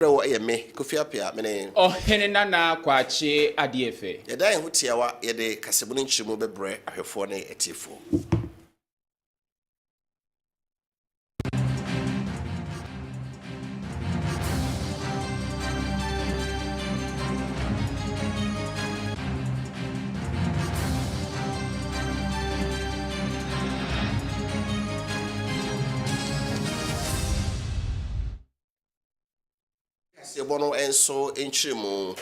me Kwame Appiah mene oh henena na kwache adiefe ye dan ho tiawa ye de Kessben nchirimo bebre ahwefo ne etifo Sebono enso nchirimo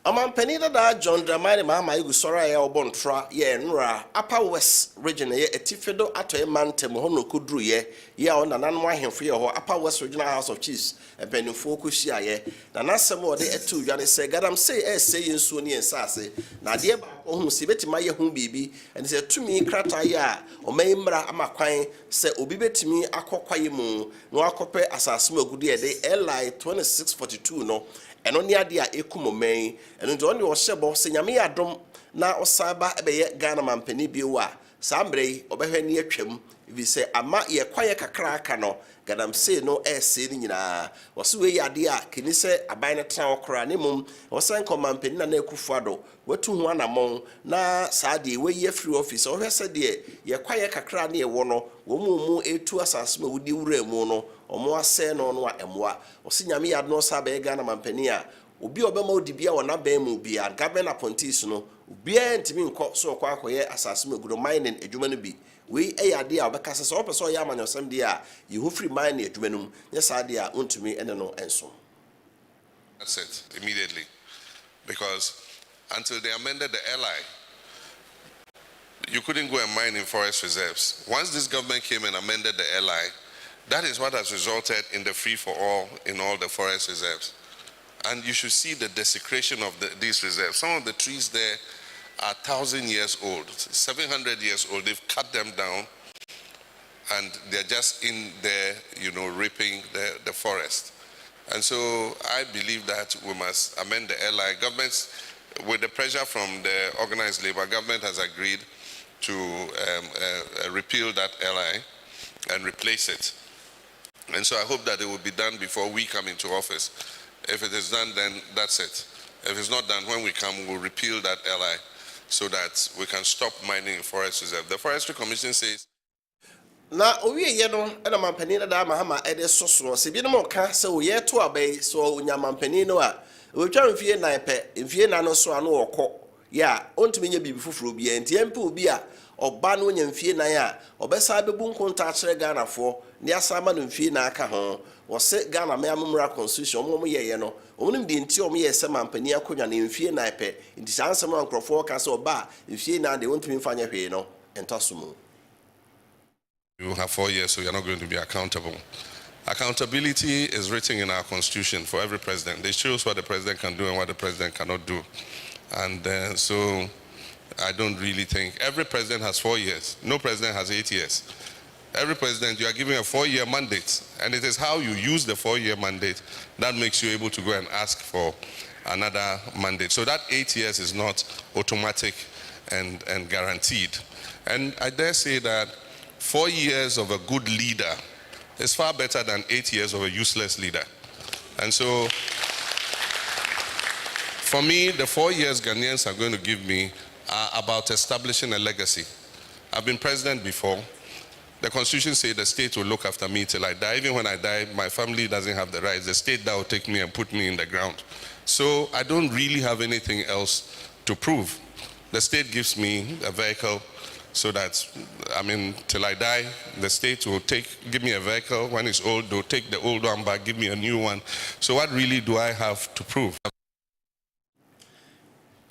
Amampani da John Dramani Mama Igusora ya obontra ye nra Upper West region ye etifedo ato mantem hono kudru ye ona nanmo ahemfo ye ho Upper West Regional House of Chiefs empanifo koshia ye na nasem ode etu dwane se gadam say say nsuo ne ensase na de ba ohunu se betima ye hu bibi ene se tumi krata ye a omayimra amakwan se obi betimi akokwaye mu no akope asasem agudu ye de LI 2642 no eno ne ade a ekumomen eno de onye ohyebo se nyame adom na osaba ebeye Ghana mampani biwo a sambre obehwe ne atwam bi se ama ye kwaye kakra aka no gadam se no ese ni nyina wose we ade a kini se aban ne tra okra ne mum wosan komampani na ekufuado watu hu anamon na saade we ye free office o hwese de ye kwaye kakra ne ye wo no wo mu etu asase ma wudi wura mu no omo ase no no a emwa wose nyame yad no saba Ghana mampani a obi obema odibia wona ban mu bia government appointees no bia ntimi nko so kwa akoye asase ma gudo mining adwuma no bi we eyade a obekase so opeso ya amanyosem de a yehu free mining adwuma no nya saade a ontumi ene no enso. That's it immediately, because until they amended the LI, you couldn't go and mine in forest reserves. Once this government came and amended the LI, that is what has resulted in the free-for-all in all the forest reserves. And you should see the desecration of these reserves. Some of the trees there are 1,000 years old, 700 years old. They've cut them down, and they're just in there, ripping the forest. And so I believe that we must amend the LI. Governments, with the pressure from the organized labor, government has agreed to repeal that LI and replace it. And so I hope that it will be done before we come into office. If it is done, then that's it. If it's not done, when we come, we'll repeal that LI so that we can stop mining in forest reserve. The Forestry Commission says, na owie ye no ena mampani na da mahama ede soso se bi no ka se oye to abai so onya mampani no a otwa mfie na epe mfie na no so ano okọ ya ontumi nya bibi fufuro bi enti empe obi a oba no nya mfie na ya obesa bebu nkonta akere Ghana fo ne asama no mfie na aka ho wo se Ghana me amumra constitution mo ye no omunim de enti omo ye se mampani akonya na mfie na epe enti sansem ankrofo ka se oba mfie na de ontumi mfanya hwe no entasomo. You have 4 years, so you're not going to be accountable. Accountability is written in our constitution for every president. They shows what the president can do and what the president cannot do. And so I don't really think every president has 4 years. No president has 8 years. Every president, you are given a 4-year mandate, and it is how you use the 4-year mandate that makes you able to go and ask for another mandate. So that 8 years is not automatic and guaranteed. And I dare say that 4 years of a good leader is far better than 8 years of a useless leader. And so, for me, the 4 years Ghanaians are going to give me are about establishing a legacy. I've been president before. The Constitution says the state will look after me till I die. Even when I die, my family doesn't have the rights. The state that will take me and put me in the ground. So I don't really have anything else to prove. The state gives me a vehicle so that, till I die, the state will give me a vehicle. When it's old, they'll take the old one back, give me a new one. So what really do I have to prove?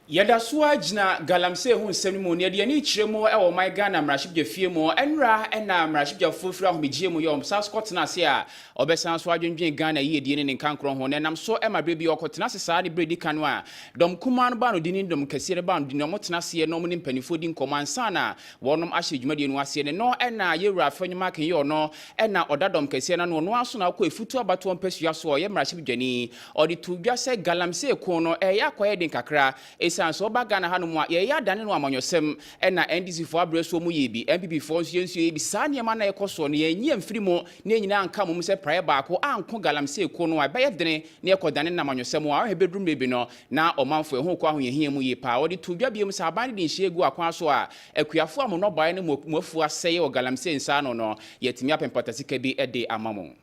Yada suwa jina galamse hu nsem mu ne de ni kire mu e wo my Ghana mraship je fie mu enra na mraship je fofura ho begie mu yom South Scott na se a obesan so adwendwen Ghana yi die ne nkankro ho ne nam so e ma brebi okotena se saa de bredi kanu a dom kuma no ba no dini dom kase ne ba no dini omotena se no mu ne mpanifo di nkomansa na wonom ahye dwumade no ase ne no e na yewura fanyuma kan ye no e na odadom kase na no no aso na akọ efutu abato mpasua so ye mraship dwani odi tudwa se galamse ko no e yakoye den kakra esan so ba Ghana hanu mu ye ya dane no amanyosem na NDC fo abreso mu ye bi MPP fo nso ye bi saa niema na ekoso no ye nyia mfiri mu na nyina anka mu se praye baako anko galamse ko no ba ye dene na ekodane na amanyosem a he bedrum bebi no na omanfo ehu ko ahoyehia mu ye pa wodi to dwa biem sa ban de nhie gu akwan so a akuafo amono bae ne muafu aseye o galamse nsa no yetimi apempatasi bi ede amamo.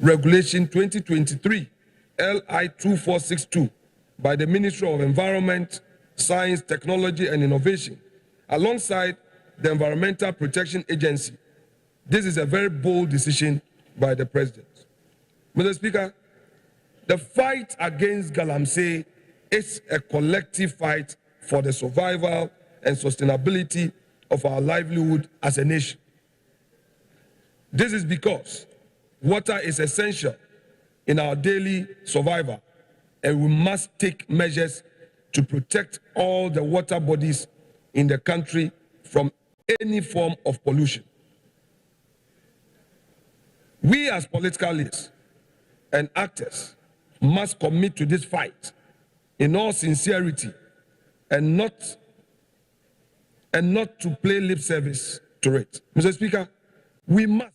Regulation 2023 LI 2462 by the Ministry of Environment, Science, Technology and Innovation alongside the Environmental Protection Agency. This is a very bold decision by the President. Mr. Speaker, the fight against galamsey is a collective fight for the survival and sustainability of our livelihood as a nation. This is because water is essential in our daily survival, and we must take measures to protect all the water bodies in the country from any form of pollution. We as political leaders and actors must commit to this fight in all sincerity and not to play lip service to it. Mr. Speaker, we must.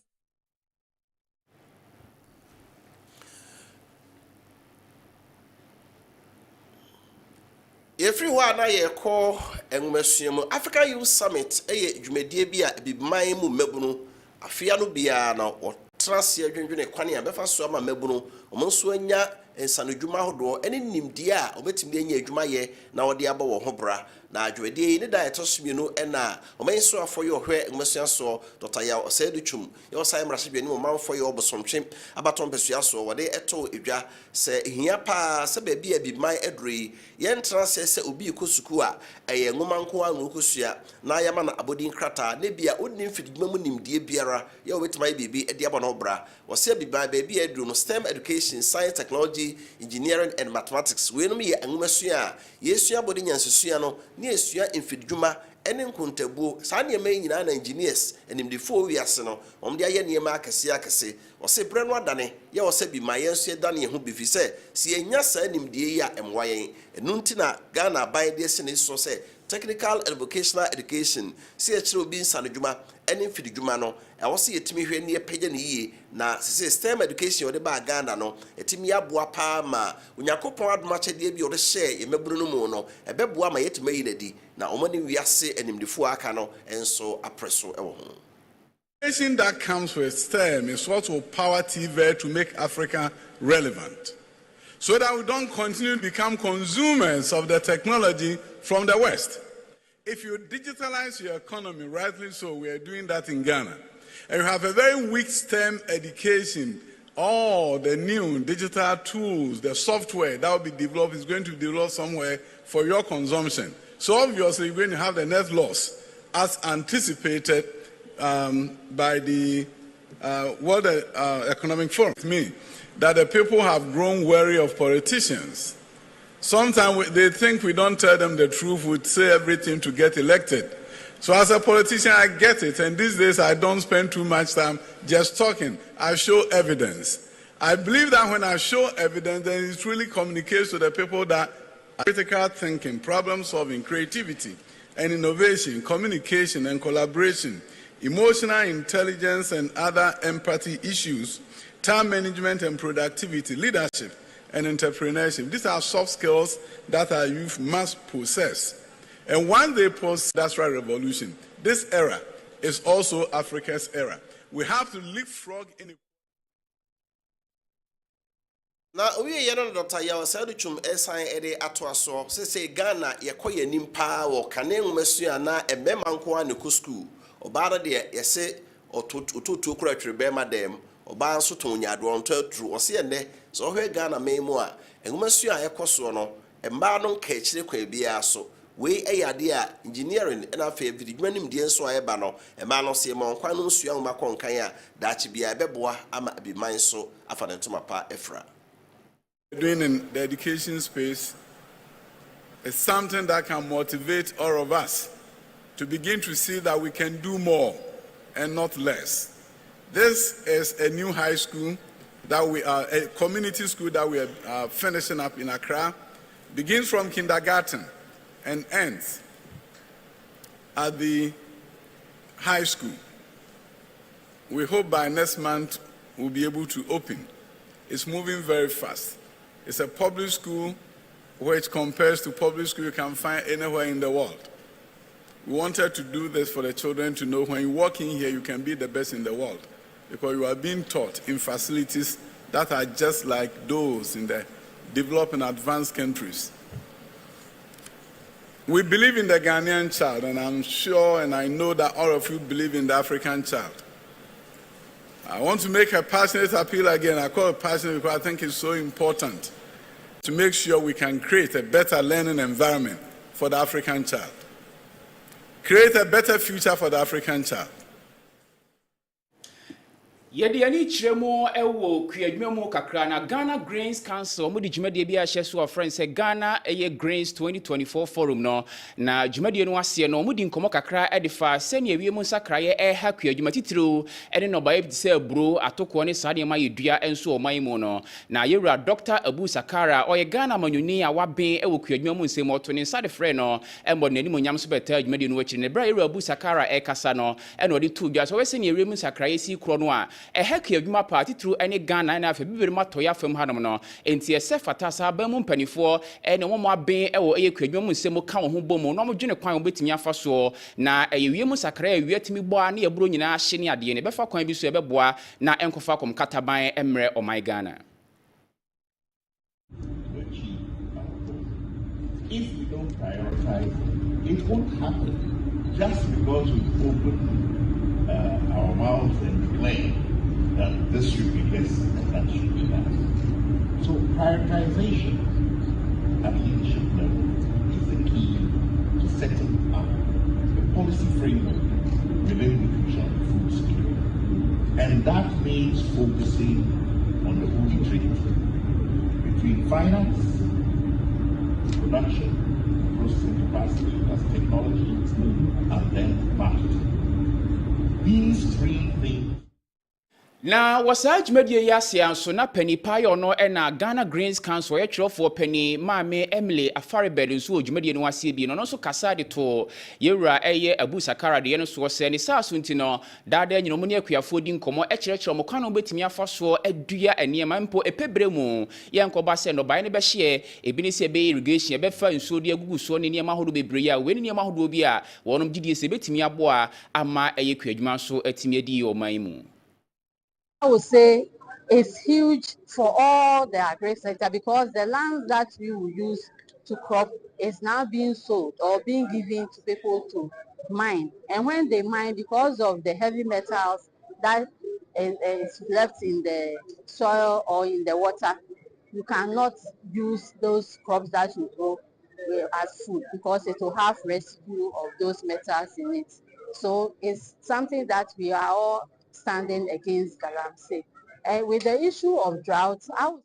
Everyone na call enwumesuemu Africa Youth Summit dwumadie bi a bibiman mu mabunu afia no bia na otrase adwendwene kwane a befa so ama mabunu omonso anya ensanodwuma hodo ene nimdie a obetimi anya adwuma ye na ode aba wo ho bra na adwumadie ne da etosumienu ena omenso afoye ohwe enwumesuaso Dr. Ya Oseduchum ye osai mrashibie ni omanfoye obosomtwe abaton pesuaso wode eto edwa se ehia pa se ba bia bibiman edrui ye ntrase se obi kosuku a eye ngomanko anu kosua na yama na abodin krata ne bia odin fidima mu nimdie biara ye obetima bibi ede aba no bra wose bibiman ba bia edru no STEM education, science, technology, engineering and mathematics we no me enwumesua yesua bodin nyansesua no ne esua infidjuma ene nkontabuo saa niema nyina na engineers enimdefo wiase no omde aye niema akese ose bre no adane ye ose bi mayenso dane ho bifi se enya saa nimdie ya emwayen enu ntina Ghana ban de se ne so se technical and vocational education se e kire obi nsanodwuma ene infidjuma no e wose yetimi hwe ne pege ne yie na se STEM education ode ba Ghana no etimi aboa pa ma unyakopon adoma chede bi ode hye emeburu no mu no ebeboa ma yetimi yinadi na omani wiase enimdefo aka no enso apreso ewo ho. Education that comes with STEM is what will power TV to make Africa relevant, so that we don't continue to become consumers of the technology from the West. If you digitalize your economy, rightly so, we are doing that in Ghana, and you have a very weak STEM education, all the new digital tools, the software that will be developed is going to be developed somewhere for your consumption. So obviously, you're going to have the net loss as anticipated by the World Economic Forum. It means that the people have grown weary of politicians. Sometimes they think we don't tell them the truth, we say everything to get elected. So as a politician, I get it, and these days I don't spend too much time just talking. I show evidence. I believe that when I show evidence, then it really communicates to the people that critical thinking, problem solving, creativity and innovation, communication and collaboration, emotional intelligence and other empathy issues, time management and productivity, leadership and entrepreneurship. These are soft skills that our youth must possess. And once they possess the industrial revolution, this era is also Africa's era. We have to leapfrog in. Na owie ye no Dr. Ya Oseduchum esan ede atoaso se Ghana yekoye nimpa wo kane nwumasua na emema nko a ne ko school obaara de yese ototu kura twebe madam oba nso ton nyado onto atru ose ye ne so hwe Ghana memu a nwumasua yekoso no emba no nka kire kwa bia so we eyade a engineering na afa vididwuma nim die nso ayeba no emba no se mo nkwa no nsua nwuma konkan a daachi bia beboa ama abiman so afa ne ntoma pa efra. Doing in the education space is something that can motivate all of us to begin to see that we can do more and not less. This is a new high school that we are, a community school that we are finishing up in Accra. begins from kindergarten and ends at the high school. We hope by next month we'll be able to open. It's moving very fast. It's a public school which compares to public school you can find anywhere in the world. We wanted to do this for the children to know when you walk in here, you can be the best in the world because you are being taught in facilities that are just like those in the developed and advanced countries. We believe in the Ghanaian child, and I'm sure and I know that all of you believe in the African child. I want to make a passionate appeal again. I call it passionate because I think it's so important to make sure we can create a better learning environment for the African child. Create a better future for the African child. Yedi ani chiremo ewo kuyadwemu kakra na Ghana Grains Council mo di dwumade bi a hye so of friends Ghana Grains 2024 forum no na dwumade no ase no mo di nkomo kakra edifa se ne awie mu sakraye ha kuyadwuma titiro ene no baye bi se bro atoko ne sade ma yedua enso o man mu no na yewura Dr. Abu Sakara oye Ghana manyuni a waben ewo kuyadwuma mu nsem oto ne sade frɛ no embo ne ni monyam so beta dwumade no akiri ne bra yewura Abu Sakara kasa no ene odi tu dwa so we se ne awie mu sakraye si kro no a eheke adwuma party through any Ghana na afa bibere matoya fam hanom no enti ese fatasa ba mu mpanifo ene wo mo aben ewo eyekwadwuma mu nsem ka wo ho bomu no mo dwene kwan obetimi afa so na eyewie mu sakra ewie timi boa na yeburo nyina hye ne ade ne befa kwan bi so ebeboa na enkofa kom kataban emre o my Ghana. If we don't prioritize, it won't happen just because we open our mouths and declare that this should be this and that should be that. So prioritization at leadership level is the key to setting up the policy framework within which we shall food security. And that means focusing on the holy trinity between finance, production, processing capacity, that's technology, and then marketing. These three things. Na wasaj media yasia so na penny payo no na Ghana Grains Council ye twerofo penny Maame Emily Afarebed nso odwumade no asie bi no so kasa de to yewura eye Abu Sakara de no so se ne saso nti no dada nyino mo ne akuafo di nkomo ekyerechero mo kwan no betimi afa so adua eniema mpo epebre mu ye nkoba se no bae ne be hye ebi ne se be irrigation be fa nso de agugu so ne niema hodo bebre ya we ne niema hodo bi a wonom gidie se betimi aboa ama eye akuadwuma so atimi adi o man mu. I would say it's huge for all the agri sector because the land that we will use to crop is now being sold or being given to people to mine. And when they mine, because of the heavy metals that is left in the soil or in the water, you cannot use those crops that you grow as food because it will have residue of those metals in it. So it's something that we are all standing against Galamsey. And with the issue of drought, I would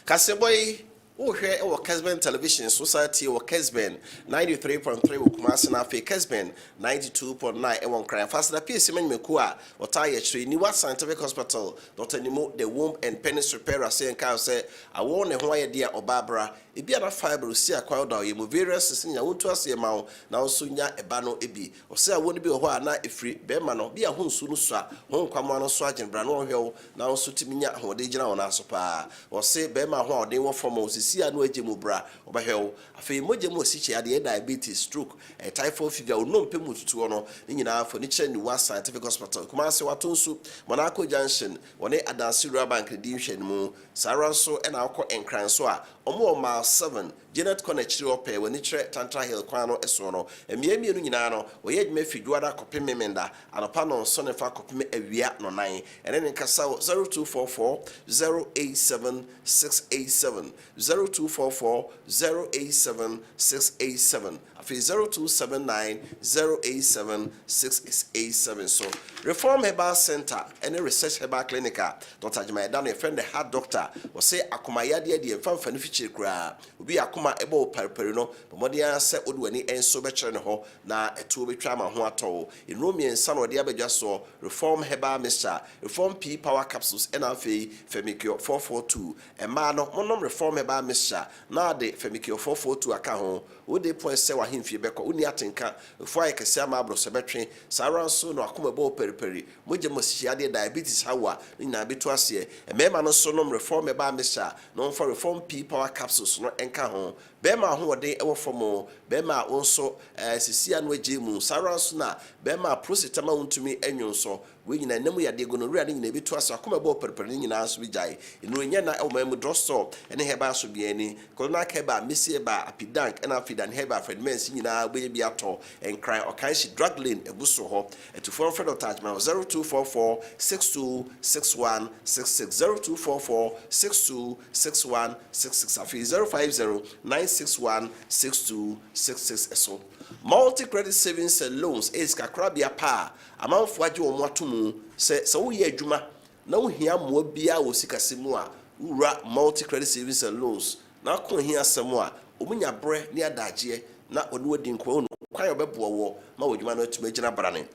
Kaseboy Uhwe ewo Kessben Television Society ewo Kessben 93.3 Kumasi na fe Kessben 92.9 ewo Nkran fast da PSM meku a wota ye chiri Niwa Scientific Hospital Dr. Nimo the womb and penis repairer say nka say awo ne ho aye dia obabra ebi ana fiber si akwa da ye mo various sinya wontu ase ma na nso nya eba no ebi o say awo ne bi ho ana efri be ma no bi ahonsu no so a ho nkwamo no so agenbra no hwe na nso timinya ho de gina wona so pa o say be ma ho de wo form o si anu agemu bra obahwe afei mogemu osiche ade diabetes stroke typhoid fever no mpemu tutu no nyina afo ni kire Niwa Scientific Hospital kuma se watonsu Monaco Junction woni Adansi Rural Bank di nhwe mu saranso na akọ enkran so a omo mile 7 Janet Connect ope woni kire Tantra Hill kwan no eso no emiemienu nyina no oye dwuma fidwada kopem memenda anopa no so ne fa kopem awia no nan ene ne kasa 0244 087 687 0244 087 687 afi 0279 087 687 so Reform Herbal Center and Research Herbal Clinic Dr. Jamaida no friend the heart doctor will say akoma yade de mfamfa no fichire kra obi akoma ebo parpari no bomodia se odwani enso be kire ne ho na etuo betwa ma ho ato in Romian san ode abadwa so Reform Herbal Mixture Reform P Power Capsules and afi Femicure 442 ema no monom Reform Herbal ba mesha na de femiki ofofo to aka ho wo de point se wa hemfie beko uni atenka fo aye kese ama abro sebetwe sara nso no akoma bo periperi moje mosihia de diabetes hawa na beto ase emema no so no reform ba mesha no for reform power capsules no enka ho bema ho de ewo fomo bema onso sisia no agemu sara nso na bema prositama untumi enwonso we nyina namu yade gonorrhea ne nyina beto ase akoma bo periperi nyina so bijai enu enya na ewoma drugstore ene heba so biani kolona keba mesie ba apidank ena afidan heba fredmens nyina be bi ato enkran okanshi drug lane ebuso ho etufo fred attachment 0244 626166 0244 626166 afi 050 961 6266 eso multi credit savings and loans is kakrabia pa amanfo age wo atomu se wo ye adwuma na wo hia mo bia wo sikasemu a ura multi credit savings and loans na ko hia asemu a omunya bre ne adaje na oni wodi nkwa onu kwan obebo wo ma wodwuma no atuma gina brane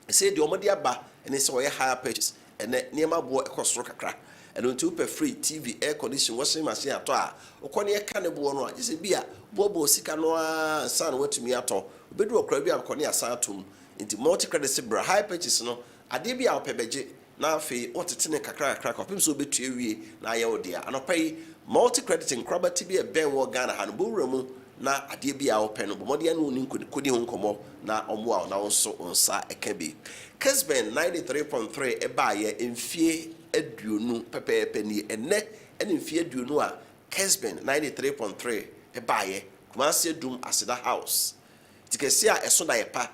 se de omode aba ene se wo ye higher purchase ene niema bo ekosoro kakra ene ntu pe free TV air condition washing machine ato a okone eka ne bo no a jise bia bo sika no a san watumi ato obedu okra bia akone asa atom nti multi credit sibra high purchase no ade bia opebeje na afi otetene kakra kopim so betu ewie na aye odia anopai multi credit nkrabati bi e ben wo Ghana ha no bowramu na ade bia ope no bomode no ni kodi ho nkomo na omo a na wonso onsa eka bi Kessben 93.3 ebaye emfie aduonu pepepe ni enne emfie aduonu a Kessben 93.3 ebaye Kumasi Adum Asida House tikesi a eso da yepa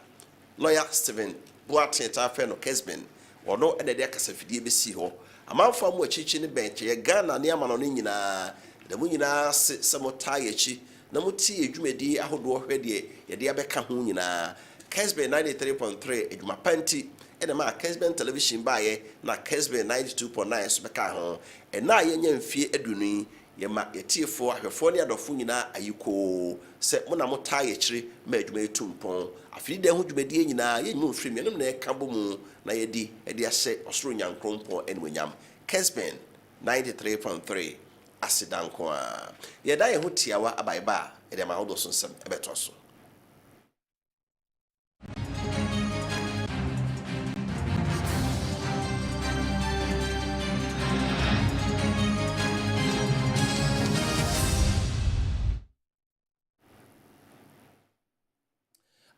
lawyer Steven Boateng tafe no Kessben ono ene de akasafidie besi ho amanfo amu achichi ne bench ye Ghana ne amano ne nyina da mu nyina semota yechi na muti edwumadi ahodo hwede ye de abeka ho nyina Kessben 93.3 edwuma panti ene ma Kessben television baaye na Kessben 92.9 so beka ho ena ye nya mfie adunu yema yetiefo ahwefo ne adofo nyina ayiko se mo na mota yechire ma adwuma etumpon afiri de ho dwumadi nyina ye nyu mfiri menom na eka bomu na yedi ede ahye osoro nyankrompo enwanyam Kessben 93.3 asidanko a yeda ye ho tiawa abaiba ede ma hodo so nsem ebeto so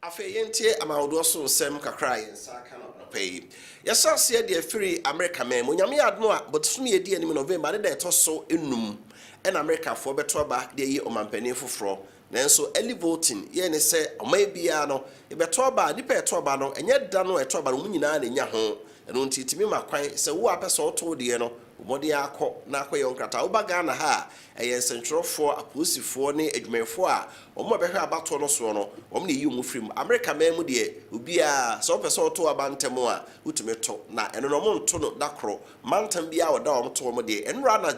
afe yentie amawodo so nsem kakra yensa aka no pay yesase de afiri America man onyame adno a botsum yedi anim November de etoso enum en America fo beto ba de yi omampani foforo nanso early voting ye ne se omabia no e beto ba dipa eto ba no enye da no eto ba no nyina na nya ho eno ntitimi makwan se wo apese oto de no omode akọ na akọ yonkrata wo ba Ghana ha eyensentrofo aposifo ne adwumefo a omo behwe abato no so no omo ne yi mu frim America man mu de obi a so pese oto abantemo a utumeto na eno no mo nto no dakro mantam bia woda omo to omo de enra na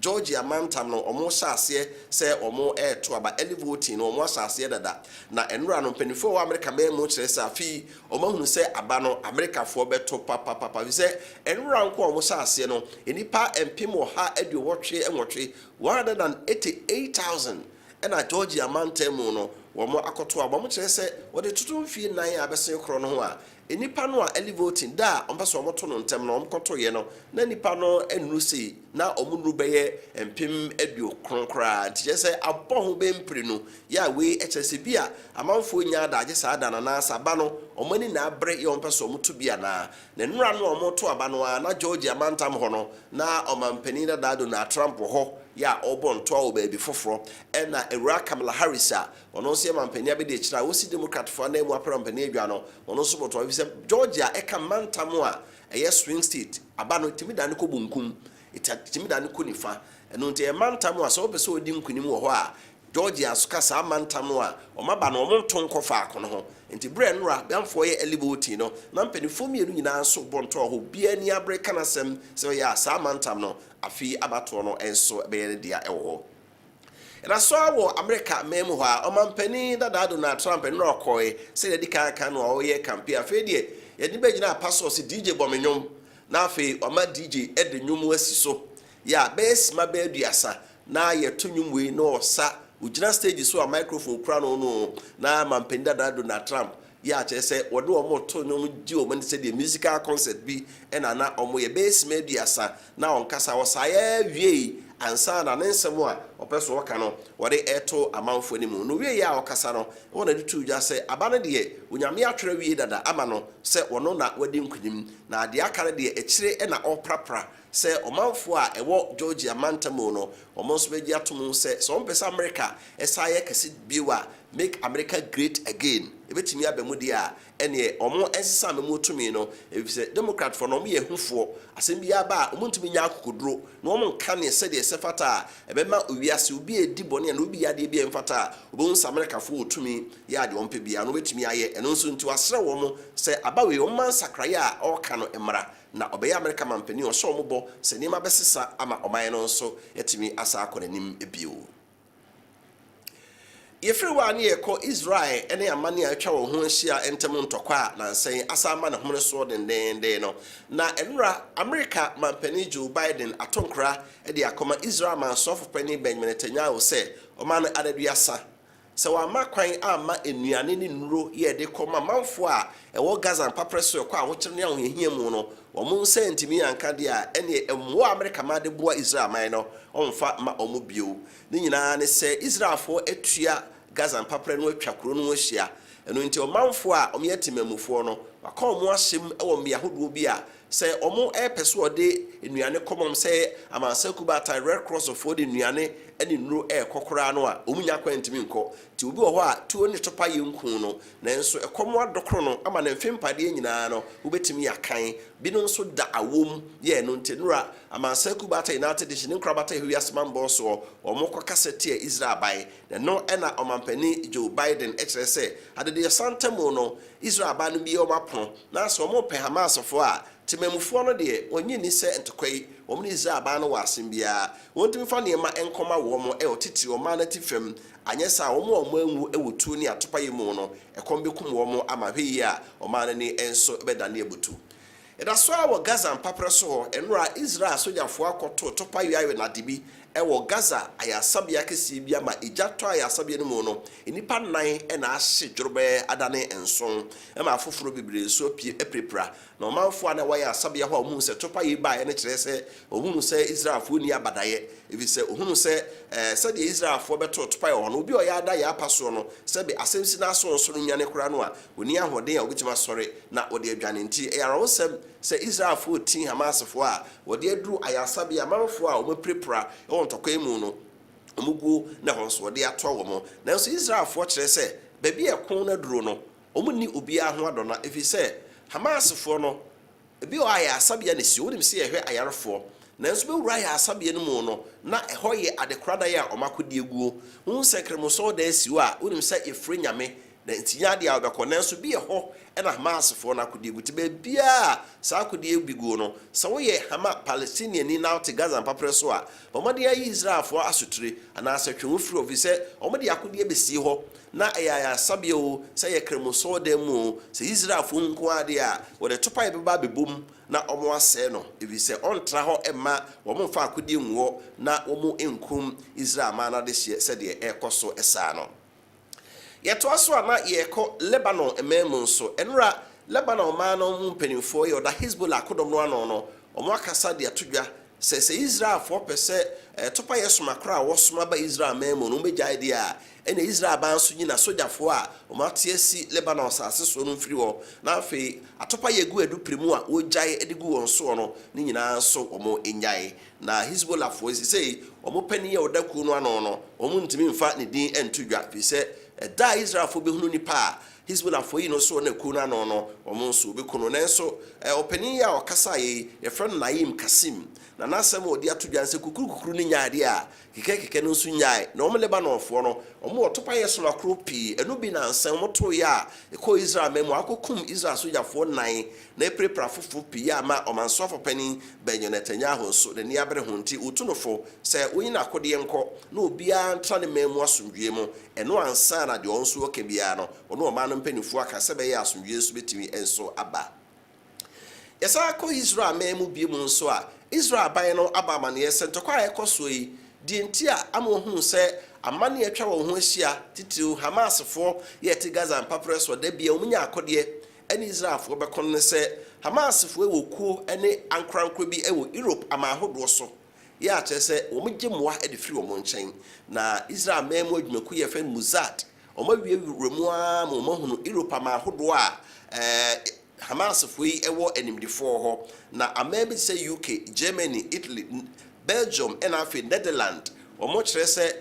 Georgia mantam no omo saase se omo to aba early voting no omo saase dada na enra no penifo wa America man mu kire se afi omo hunu se aba no America fo beto papa vi se enra nko omo saase no enipa empim wo ha aduwotwe enwotwe 188,000 ena Georgia mantam no womo akoto aba mo kire se wode tutu mfie nan abesen kro no ho a enipa no a early voting da ompaso omoto no ntem no omkoto ye no na nipa no enu sei na omunu beye empim edu kronkra tije se aboho be mpri no ya we echese bia amanfo nya da age sa da na asaba no omani na abre ye ompaso omoto bia na nura no omoto aba no na Georgia mantam ho no na omampani da do na Trump ho ya obonto a oba bi foforo ena ewura Kamala Harris a ono se mampani abede kira wo si Democrat fo na emu aparampani adwa no ono so boto bi se Georgia eka mantam a eye swing state aba no timida ne ko bunkum timida ne ko nifa eno nte e mantam a so pese odi nkunim wo ho a Georgia suka sa mantam a o maba no mo nton kofa akono ho nti bre nura bamfo ye eliboti no na mpanifo mienu nyina so bonto ho bia ni abre kanasem se ya sa mantam no afi abato no enso be dia ewo ho era so awo America memu ho a omampani dada Donald Trump no okoe se de kan no o ye campaign afi de ye ni begina pastor si DJ Bomenyom na afi o ma DJ ede nyum asi so ya bes ma be aduasa na yeto nwumwe no osa ugina stage so a microphone kura no na mampenda da Donald Trump ya che se wode omo to no di o man se the musical concert bi na omo ye base media sa na onkasa wo sa ya wie ansa na nsem a opeso waka no wode eto amanfo ni mu no wie ya okasa no wona de tu ja se aba no de onyame atwere wie dada ama no se wono na wadi nkunim na ade akare de ekire na oprapra se omanfo a ewo Georgia mantamo no omonso beji atom se so ompesa America esaye kese biwa make America great again ebetimi abamudi a ene omo ensesa memu tumi no efise Democrat for no me yehufo asem bia ba omuntumi nya akokodro no omo nka ne se de sefata ebema owiase obi edi bone na obi yade bia mfata obonsa America fo tumi ya de ompe bia no betimi aye eno nso nti wasere wo mo se abawe o man sakraye a oka no emra na obeya America mampani o so mobo se nima besesa ama oman no nso etimi asa akonanim ebio yefiri wa ne yeko Israel ene amane a atwa wo ho ahia entem ntokwa na nsen asama na homre so dendenden no na enra America mampani Joe Biden atonkra e de akoma Israel man sofo pani Benjamin Netanyahu se o man adaduasa se wa makwan ama enuane ni nuro ye de koma manfo a ewo Gaza papreso kwa ahokyere ne ahohia mu no wo mun se ntimi anka de a ene emwo America ma de boa Israel man no onfa ma omo bio ni nyina ne se Israelfo etua Gaza papre no atwa kuro no ahia eno nti omanfo a omyetimamufo no waka omo ahyem ewo mmea hodo bi a se omo epeso ode enuane komom se amansa kubata Red Cross of the enuane ene nuro kokora no a omunya kwantimi nko ti obi wo ho a tuo ne topa yenkun no nanso ekomo adokro no ama na mfempade nyina no ubetimi yakan bi no nso da awom ye no nti nura amansa kubata United Nation nkrabata hwiasman boss omo kokasete Israel bai no ena omampani Joe Biden ekere se adede santamo no Israel ba no bi o mapon na so omo pe Hamas fo a timemufo no de onyi ni se ntokwai omo Israel ba no wasem bia wontimi fa ne ma enkoma wo mo e otiti o ma na tifem anyesa omo anwu ewutu ni atopa yemu no ekombe kum wo mo amahwe a o ma na ni enso bedane ebutu eda so a wo Gaza mpapre so enra Israel sojafo akoto topa yawe na dibi ewo Gaza ayasabia kesi bia ma ejato ayasabia no mu no enipa nan e na ahye dworobe adane enson e ma afoforo bibire so pie eprepra na omanfo ana waya asabia ho omu se topa yi ba ene kire se ohunu se Israelfo ni abadaye ebi se ohunu se se de Israelfo beto topa yi ho no obi o ya ada ya paso no se be asemsi na so nso nyane kura no a oni ahoden a obitima sore na ode adwane nti e yara wosem se Israelfo tin Hamasfo a wode aduru ayasabia manfo a omoprepra ntokwa emu no omugu na honso de ato wo mo nanso Israelfo kire se bebi ekon na duro no omuni obi aho adona efi se Hamasfo no ebi o aya asabia ne si wonim se ehwe ayarfo nanso be wura ya asabia no mu no na eho ye adekrada ya omakodi eguo hu sekremoso da asiwa a wonim se efre nyame na ntinya de a obekọ nanso bi eho na Hamasfo na akodi egu tibe bia sa akodi egugo no sa wo ye Hama Palestinian ni na te Gaza papre so a bomade ya Israelfo asotire ana asatwe ofiri ofise omode akodi ebesi ho na ya sabia o se ye kremoso da mu se Israelfo nko ade a wo de topa ye beba bebom na omo ase no ebise ontra ho ema wo mo fa akodi enwo na wo mo enkum Israel ma na de se de ekoso esa no yeto aso ana yeko Lebanon ememu nso enra Lebanon ma no mpenifo ye oda Hezbollah akodom no ano no omo akasa de atodwa se Israel for pese topa yesoma kra wo soma ba Israel memu no megya ide a ene Israel ba nso nyina sojafo a omo atiesi Lebanon asase so no mfiri wo na afi atopa yegu edu premu a ogyae edigu won so no ni nyina so omo enyae na Hezbollah fo sei omo pani ye odaku no ano no omo ntimi mfa ne din entodwa fi se da Israel fo be hunu nipa Hezbollah fo yi no so na ku na no omo nso be kuno nenso opani ya okasa ye friend Naim Kasim na nasem odi atodwa nse kukuru ni nyaade a keke no nso nyae na omo Lebanon fo no omo otopa ye so akro pi enu bi na nsem moto ya eko Israel memu akokum Israel soja fo nan na eprepra fofo pi ya ma omanso fo pani Benjamin Netanyahu so de ni abere honti utunofo se oyin akode enko na obia ntra ne memu asomdwe mu eno ansa na de onso oke bia no ono o ma no mpanifu aka se be ya asomdwe so betimi enso aba yesa ko Israel memu bi mu nso a Israel ban no aba mane yesentokwa ekoso yi di ntia amohu se amane atwa wo ho ahia titiw Hamas fo ye te Gaza mpapres wo da bia omunya akode ene Israel fo bekon ne se Hamas fo ewokuo ene ankrankro bi ewo Europe amahodo so ya chese omugye moa e de firi wo nchen na Israel memo adwumaku ye fen Muzad omawie remu a mo mahunu Europe amahodo a Hamas fo yi ewo enimdifo ho na amabi se UK, Germany, Italy, Belgium and afi Netherlands omo kire se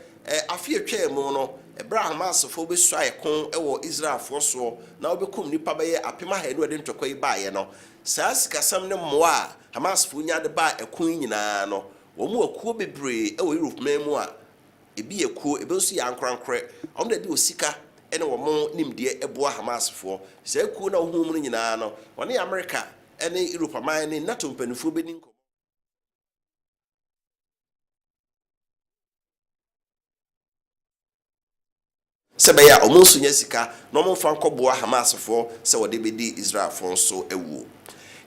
afi atwa mu no ebra Hamas fo be suae kon ewo Israel fo so na obekum nipa be apema ha no de ntwakwa yi baaye no saa sikasam ne moa Hamas fo nya de ba ekun nyina no omo akuo bebre ewo Europe memu a ebi ekuo ebe so ya ankrankre omo de osika ene womo nimde eboa Hamas fo saa ekuo na ohum no nyina no one America ene Europe aman ne NATO mpanifo be ninko sebeya omunsu nya sika no mo fa nkoboa Hamas fo se wode bedi Israel fo so ewu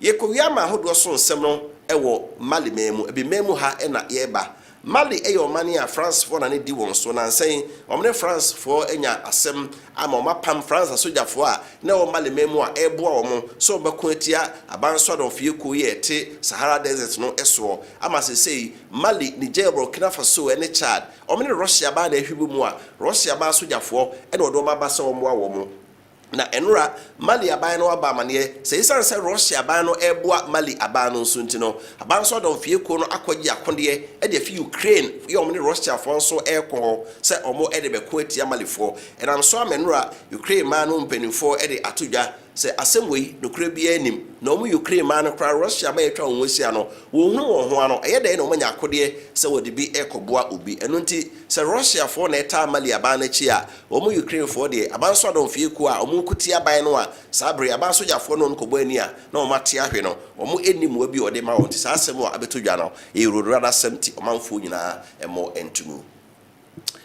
yekowia ma hodo so nsem no ewo Mali memu ebi memu ha ena yeba Mali eyo mani a France fo na ne di won so na nsen omne France fo enya asem ama omapam France soja fo a na wo Mali memu a eboa omo so beko atia abanso don fie ko ye te Sahara Desert no eso ama sesei Mali, Niger, Burkina Faso ene Chad omne Russia ba na ehwibu mu a Russia ba soja fo ene odo ma ba se omo a wo mo na enura Mali aban no aba amane se isan se Russia aban no eboa Mali aban no nso ntino aban so don fie ko no akwaji akonde e de fi Ukraine ye omne Russia fo nso ekọ se omo e de be ko atia Mali fo enam so amenura Ukraine man no mpanimfo e de atodwa se asemwe no kura bia anim na omo Ukraine man no kra Russia ba etwa won sia no wo hu wo ho ano eye de na omo nya akode se wo de bi ekoboa obi eno nti se Russia fo na eta Mali aban na chi a omo Ukraine fo de aban so don fie ko a omo kuti aban no a sabre aban so jafo no nkobo ani a na omo ate ahwe no omo enim wa bi ode ma won ti sa asem a abetodwa no e rodora na semti omanfo nyina emo entumu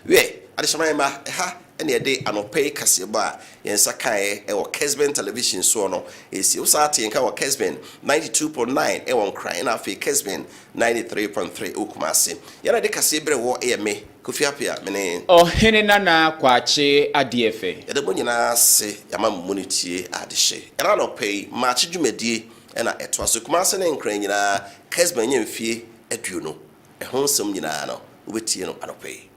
we adeshaman ma ha ene ede anopai kaseba yensa kae e wo Kessben television so no esi usate yenka wo Kessben 92.9 e won kran na afi Kessben 93.3 okumase yana de kasebre wo e me Kwame Appiah mene hene nana kwache adiefe yede mo nyina se yama mmunitie adehye yana no pay Maakye dwumadie na eto aso kumase ne nkran nyina Kessben nyemfie aduo no e ho nsem nyina no obetie no anopai